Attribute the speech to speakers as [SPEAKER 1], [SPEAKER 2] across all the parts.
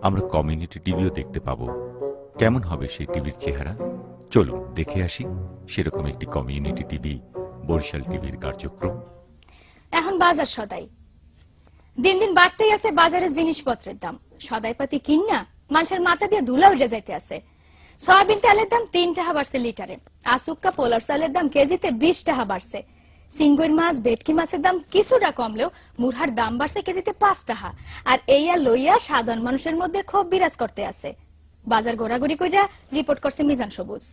[SPEAKER 1] আমরা কমিউনিটি টিভিও দেখতে পাবো। কেমন হবে সেই টিভির চেহারা? চলুন দেখে আসি সেরকম একটি কমিউনিটি টিভি, বরিশাল টিভির কার্যক্রম।
[SPEAKER 2] এখন বাজার সদাই দিন দিন বাড়তেই আছে। বাজারের জিনিসপত্রের দাম সদাইপাতি কিনা মানুষের মাথা দিয়ে ধুলা উঠে যাইতে আছে। সয়াবিন তেলের দাম 3 টাকা বাড়ছে লিটারে। আসুক্কা পোলার চালের দাম কেজিতে 20 টাকা বাড়ছে। সিঙ্গুর মাছ, ভেটকি মাছের দাম কিছুটা কমলেও মুরহার দাম বাড়ছে কেজিতে 5 টাকা। আর এইয়া লইয়া সাধারণ মানুষের মধ্যে ক্ষোভ বিরাজ করতে আছে। বাজার ঘোরাঘুরি কইরা রিপোর্ট করছে মিজান সবুজ।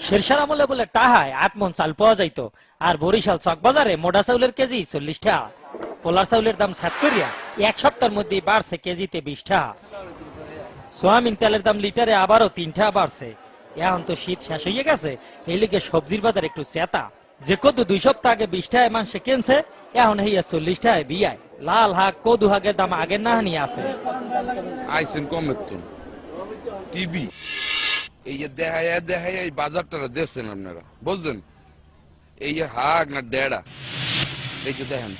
[SPEAKER 3] শেরশার আমলে বলে টাহায় 8 মণ চাল পাওয়া যাইতো, আর বরিশাল চক বাজারে মোটা চাউলের কেজি 40 টাকা। পোলার চাউলের দাম 7 করিয়া এক সপ্তাহের মধ্যে বাড়ছে কেজিতে 20 টাকা। সোয়াবিন তেলের দাম লিটারে আবারও 3 টাকা বাড়ছে। এখন তো শীত শেষ হয়ে গেছে, এই লিগে সবজির বাজার একটু চেতা। যে কদু 2 সপ্তাহ আগে 20 টাকায় মানুষে কিনছে, এখন হইয়া 40 টাকায় বিয়ায়। লাল হাক, কদু হাগের দাম আগের না নিয়ে আছে।
[SPEAKER 4] আইসেন কমেতুন টিভি এই যে দেখায় এই বাজারটা দেখছেন আপনারা, বুঝছেন? এই যে হাক না ডেড়া, এই যে দেখেন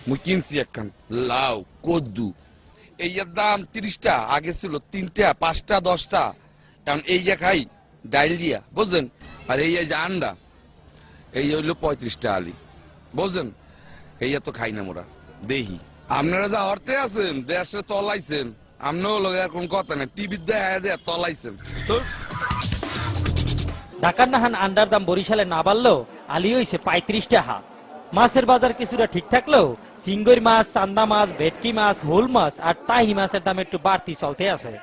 [SPEAKER 4] মুই কিনছি একখান লাউ কদ্দু, এই যে দাম 30 টা, আগে ছিল 3 টা 5 টা 10 টা। এখন এই যে খাই ডাইল দিয়া, বুঝছেন? আর এই যে আন্ডা এই হইলো 35 টা আলি, বুঝছেন? এই তো খাই না মোরা দেহি। আপনারা যা অর্থে আছেন দেশে তলাইছেন, আমরাও লোক এরকম কথা না, টিভি দেয়া তলাইছেন।
[SPEAKER 3] ঢাকার নাহান আন্ডার দাম বরিশালে না বাড়লেও আলি হইছে 35 টাকা। মাছের বাজার কিছুটা ঠিক থাকলেও সিঙ্গুর মাছ, চান্দা মাছ, ভেটকি মাছ, হোল মাছ আর টাহি মাছের দাম একটু বাড়তি চলতে আছে।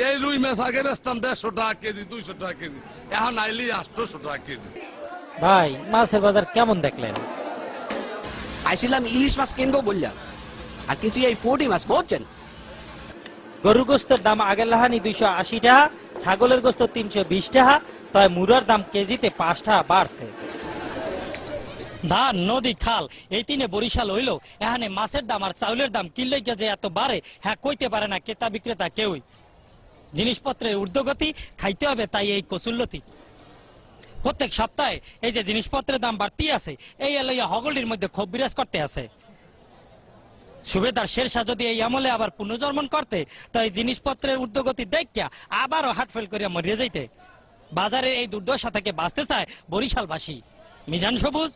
[SPEAKER 4] এই রুই মাছ আগে বেচতাম 150 টাকা কেজি, 200 টাকা কেজি, এখন আইলি 800 টাকা কেজি।
[SPEAKER 3] ভাই, মাছের বাজার কেমন দেখলেন?
[SPEAKER 5] আইছিলাম ইলিশ মাছ কিনবো বললাম, আর কিছু এই 40 মাছ বলছেন।
[SPEAKER 3] গরুর গোস্তের দাম আগের লাহানি 280 টাকা, ছাগলের গোস্ত 320 টাকা, তাই মুরার দাম কেজিতে 5 টাকা বাড়ছে। ধান, নদী, খাল এই তিনে বরিশাল হইলেও এখানে মাছের দাম আর চাউলের দাম কিনলে যে এত বাড়ে, হ্যাঁ কইতে পারে না ক্রেতা বিক্রেতা কেউই। জিনিসপত্রের ঊর্ধ্বগতি, খাইতে হবে তাই এই কচুল্লতি। প্রত্যেক সপ্তাহে এই যে জিনিসপত্রের দাম বাড়তি আছে, এই এলাইয়া হগলির মধ্যে ক্ষোভ বিরাজ করতে আছে। সুবেদার শেরশাহ যদি এই আমলে আবার পুনর্জন্মন করতে, তাই জিনিসপত্রের ঊর্ধ্বগতি দেখিয়া আবারও হার্টফেল করিয়া মরিয়া যাইতে। বাজারের এই দুর্দশা থেকে বাঁচতে চায় বরিশালবাসী। মিজান সবুজ,